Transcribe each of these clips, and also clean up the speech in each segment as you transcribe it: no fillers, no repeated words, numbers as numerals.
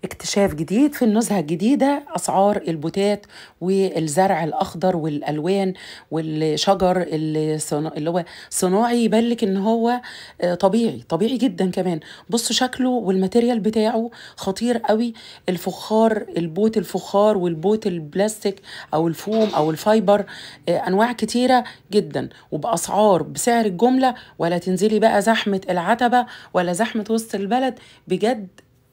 اكتشاف جديد في النزهة الجديدة. أسعار البوتات والزرع الأخضر والألوان والشجر اللي هو صناعي، يبان لك إن هو طبيعي جدا كمان. بصوا شكله والماتيريال بتاعه خطير قوي. الفخار، البوت الفخار والبوت البلاستيك أو الفوم أو الفايبر، أنواع كتيرة جدا وبأسعار بسعر الجملة، ولا تنزلي بقى زحمة العتبة ولا زحمة وسط البلد. بجد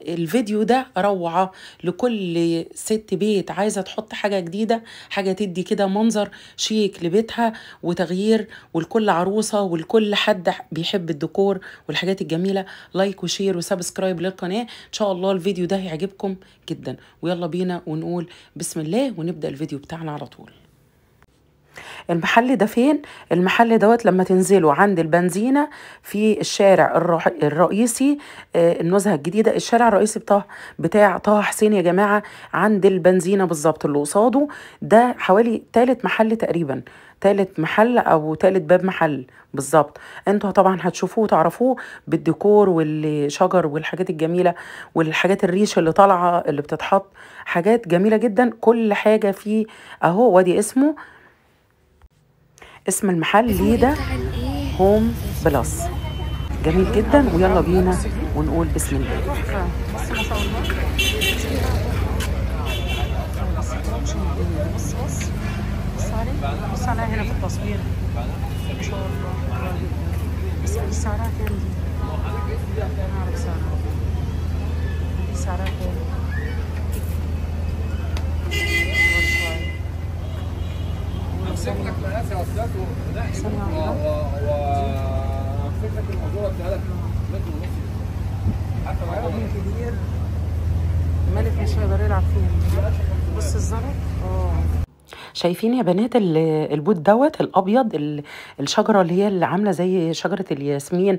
الفيديو ده روعة لكل ست بيت عايزة تحط حاجة جديدة، حاجة تدي كده منظر شيك لبيتها وتغيير، ولكل عروسة ولكل حد بيحب الديكور والحاجات الجميلة. لايك وشير وسبسكرايب للقناة. ان شاء الله الفيديو ده هيعجبكم جدا، ويلا بينا ونقول بسم الله ونبدأ الفيديو بتاعنا على طول. المحل ده فين؟ المحل دوت لما تنزلوا عند البنزينة في الشارع الرئيسي، النزهة الجديدة، الشارع الرئيسي بتاع طه حسين يا جماعة، عند البنزينة بالظبط اللي قصاده. ده حوالي تالت محل تقريبا، تالت محل او تالت باب محل بالظبط. انتوا طبعا هتشوفوه وتعرفوه بالديكور والشجر والحاجات الجميلة والحاجات الريش اللي طالعة اللي بتتحط، حاجات جميلة جدا. كل حاجة فيه اهو، وادي اسم المحل ليدا هوم بلس. جميل جدا، ويلا بينا ونقول بسم الله. بص ما شاء الله، بص عليها هنا في التصوير ما شاء الله. بس سعرها كام دي؟ نعرف سعرها. دي سعرها كام؟ لك مقاس يا استاذ وامسك لك الموضوع اديها لك متر ونص حتى لو كبير. مالك مش هيقدر يلعب فيها. بص الزرع شايفين يا بنات البوت دوت الابيض، الشجره اللي هي اللي عامله زي شجره الياسمين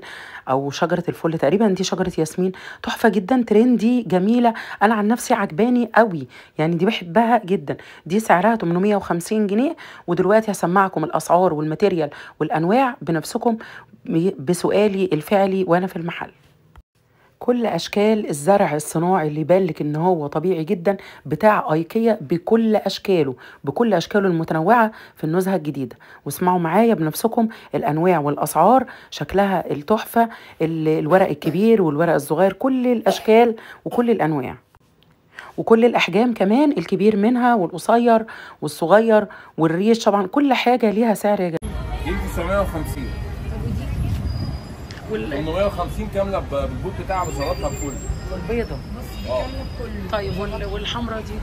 او شجره الفل تقريبا، دي شجره ياسمين. تحفه جدا، ترندي، جميله. انا عن نفسي عجباني قوي، يعني دي بحبها جدا. دي سعرها 850 جنيه. ودلوقتي هسمعكم الاسعار والماتيريال والانواع بنفسكم بسؤالي الفعلي وانا في المحل. كل اشكال الزرع الصناعي اللي يبان لك ان هو طبيعي جدا بتاع ايكيا، بكل اشكاله المتنوعه في النزهه الجديده. واسمعوا معايا بنفسكم الانواع والاسعار، شكلها التحفه، الورق الكبير والورق الصغير، كل الاشكال وكل الانواع وكل الاحجام كمان، الكبير منها والقصير والصغير والريش. طبعا كل حاجه ليها سعر يا جماعه. دي 950 850 كامله بالبوت بتاعها بشرطها بكل. والبيضه طيب والحمراء دي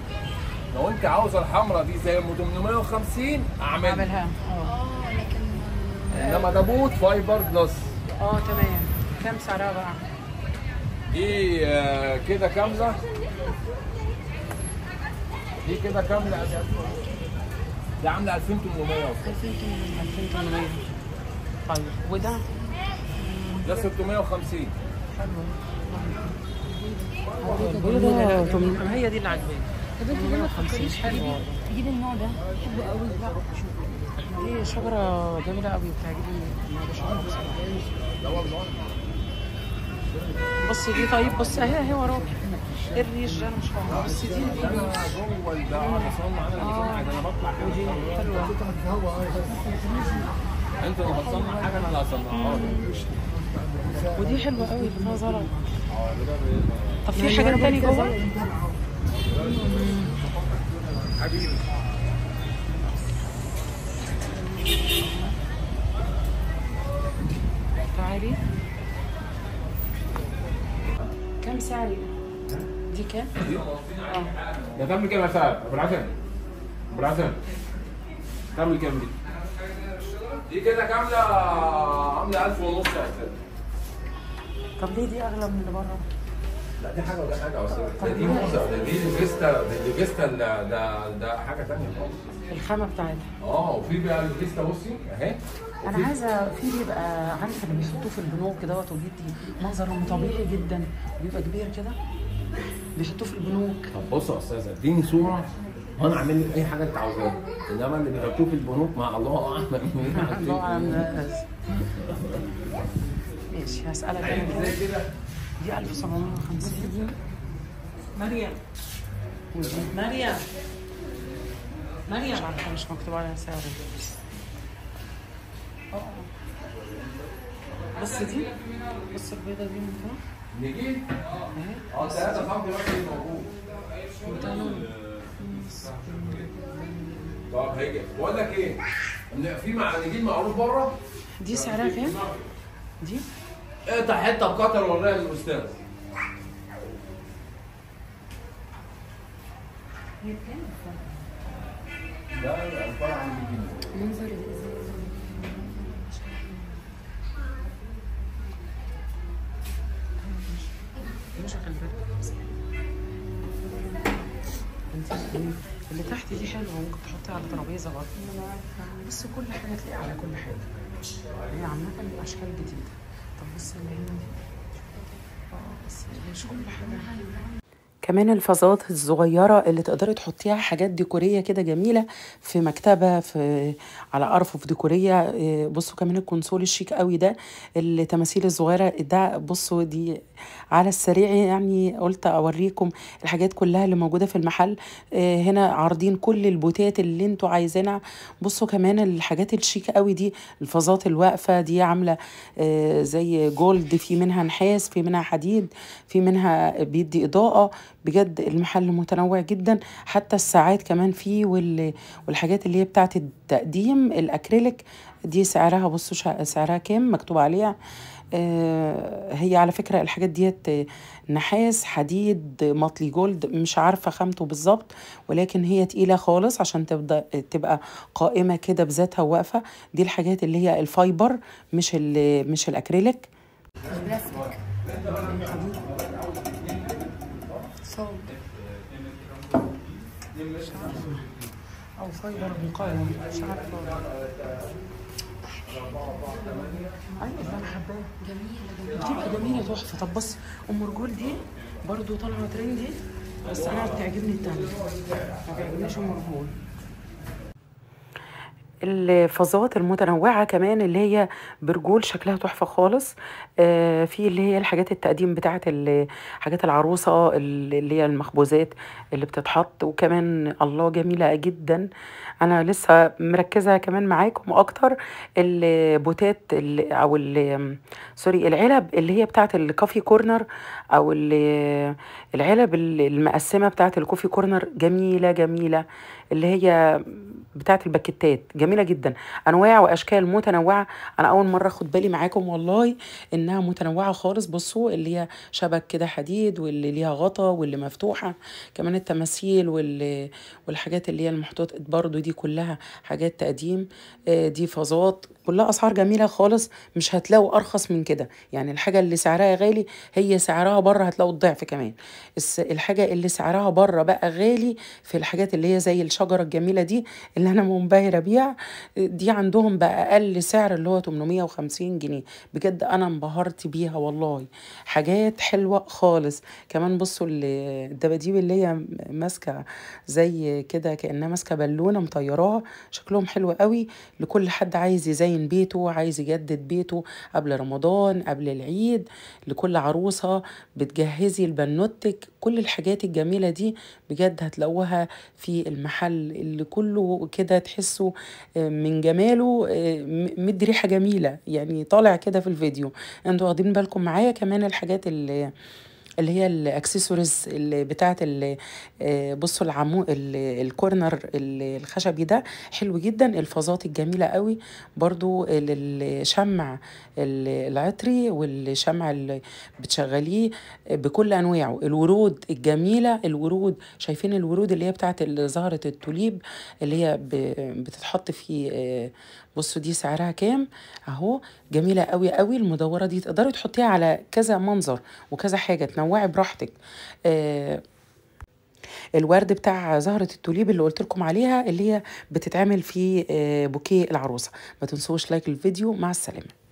لو انت عاوزه الحمراء دي زي 850 اعملها. انما ده بوت فايبر بلس. تمام. كام سعرها بقى؟ دي كده كامله، دي كده كامله دي عامله 2800. 2800. طيب وده؟ ده 650. حلو. هي دي اللي عجباني. طب انت ليه ما تفكريش تجيبي النوع ده؟ بحبه قوي. دي شجره جميله قوي بتعجبني. بصي دي. طيب بصي اهي وراكي الريش ده، انا مش فاهمه. بصي دي جوه ده بصنع انا اللي بطلع ودي حلوه. انت اللي هتصنع حاجه انا اللي هصنعها لك. ودي حلوه قوي اللي فيها زرع. طب في حاجات تاني جوه؟ حبيبي تعالي. كم سعر دي؟ كام؟ ده تعمل كام يا سعد؟ ابو العسل ابو العسل تعمل كام دي؟ دي كده كامله عامله 1000 ونص يا استاذ. طب ليه دي اغلى من اللي بره؟ لا دي حاجه وده حاجه يا استاذ. دي موزه، دي ليفيستا، ليفيستا ده حاجه ثانيه خالص. الخامه بتاعتها. وفي بقى ليفيستا بصي اهي. انا عايزه في بيبقى عارفه اللي بيحطوه في البنوك دوت، وبيدي منظر طبيعي جدا، بيبقى كبير كده بيحطوه في البنوك. طب بص يا استاذه، اديني صوره وانا اعمل لك اي حاجه انت عاوزاها. انما اللي بيحطوه في البنوك مع الله اعلم مين. الله اعلم. ماشي هسالك انا ازاي كده. دي 1750. مريم مريم مريم عارفة مش مكتوب عليها سعر. بص دي، بص البيضة دي ممكن نجيب 3 سم موجود. طب هيجي بقول لك ايه، في نجيب معروف بره. دي سعرها كام؟ دي؟ اقطع حته بقطر وراها للاستاذ. هي بكام؟ لا عباره عن 100 جنيه. منظر مش خلي بالك اللي تحت دي حلوه، ممكن تحطيها على ترابيزه برضه. بس كل حاجه تلاقيها على كل حاجه، هي عامه اشكال جديده. طب بص اللي هنا دي، بس مش كل حاجه. كمان الفازات الصغيرة اللي تقدري تحطيها حاجات ديكورية كده جميلة في مكتبة، في على أرفف ديكورية. بصوا كمان الكونسول الشيك قوي ده، التماثيل الصغيرة ده. بصوا دي على السريع يعني قلت أوريكم الحاجات كلها اللي موجودة في المحل. هنا عارضين كل البوتات اللي انتوا عايزينها. بصوا كمان الحاجات الشيك قوي دي، الفازات الواقفة دي عاملة زي جولد، في منها نحاس، في منها حديد، في منها بيدي إضاءة. بجد المحل متنوع جدا. حتى الساعات كمان فيه، والحاجات اللي هي بتاعت التقديم الأكريليك دي سعرها، بصوا سعرها كام مكتوب عليها. هي على فكرة الحاجات ديت نحاس، حديد، مطلي جولد، مش عارفة خامته بالظبط، ولكن هي تقيلة خالص عشان تبقى قائمة كده بذاتها واقفة. دي الحاجات اللي هي الفايبر، مش الأكريليك. البلاستيك صوت او فايبر مقاوم، مش عارفه. ايوه ده انا حباها، جميلة بتبقى جميله تحفه. طب بص ام رجول دي برضو طالعه ترندي، بس انا بتعجبني التانية، ما بيعجبنيش ام رجول. الفازات المتنوعة كمان اللي هي برجول شكلها تحفة خالص. في اللي هي الحاجات التقديم بتاعت حاجات العروسة اللي هي المخبوزات اللي بتتحط، وكمان الله جميلة جدا. أنا لسه مركزة كمان معاكم أكتر البوتات أو سوري العلب اللي هي بتاعت الكافي كورنر، أو العلب المقسمة بتاعت الكوفي كورنر، جميلة جميلة. اللي هي بتاعت الباكيتات جميله جدا، انواع واشكال متنوعه. انا اول مره اخد بالي معاكم والله انها متنوعه خالص. بصوا اللي هي شبك كده حديد، واللي ليها غطا، واللي مفتوحه. كمان التماثيل والحاجات اللي هي المحطوط برضو دي كلها حاجات تقديم. دي فازات كلها اسعار جميله خالص، مش هتلاقوا ارخص من كده. يعني الحاجه اللي سعرها غالي هي سعرها بره هتلاقوا الضعف كمان. الحاجه اللي سعرها بره بقى غالي في الحاجات اللي هي زي الشجره الجميله دي اللي انا منبهره بيها، دي عندهم بقى اقل سعر اللي هو 850 جنيه. بجد انا انبهرت بيها والله، حاجات حلوه خالص. كمان بصوا الدباديب اللي هي ماسكه زي كده كانها ماسكه بالونه مطيراها، شكلهم حلو قوي. لكل حد عايز يزين بيته، عايز يجدد بيته قبل رمضان، قبل العيد، لكل عروسه بتجهزي البنوتك، كل الحاجات الجميله دي بجد هتلاقوها في المحل اللي كله كده تحسوا من جماله مدي ريحة جميلة، يعني طالع كده في الفيديو. انتوا واخدين بالكم معايا؟ كمان الحاجات اللي هي الاكسسوارز اللي بتاعت بصوا الكورنر الخشبي ده حلو جدا. الفازات الجميله قوي برضو، الشمع العطري والشمع اللي بتشغليه بكل انواعه، الورود الجميله، الورود شايفين الورود اللي هي بتاعت زهره التوليب اللي هي بتتحط في بصوا دي سعرها كام اهو، جميله قوي قوي. المدوره دي تقدري تحطيها على كذا منظر وكذا حاجه، تنوعي براحتك. الورد بتاع زهره التوليب اللي قلت لكم عليها اللي هي بتتعمل في بوكيه العروسه. ما تنسوش لايك الفيديو. مع السلامه.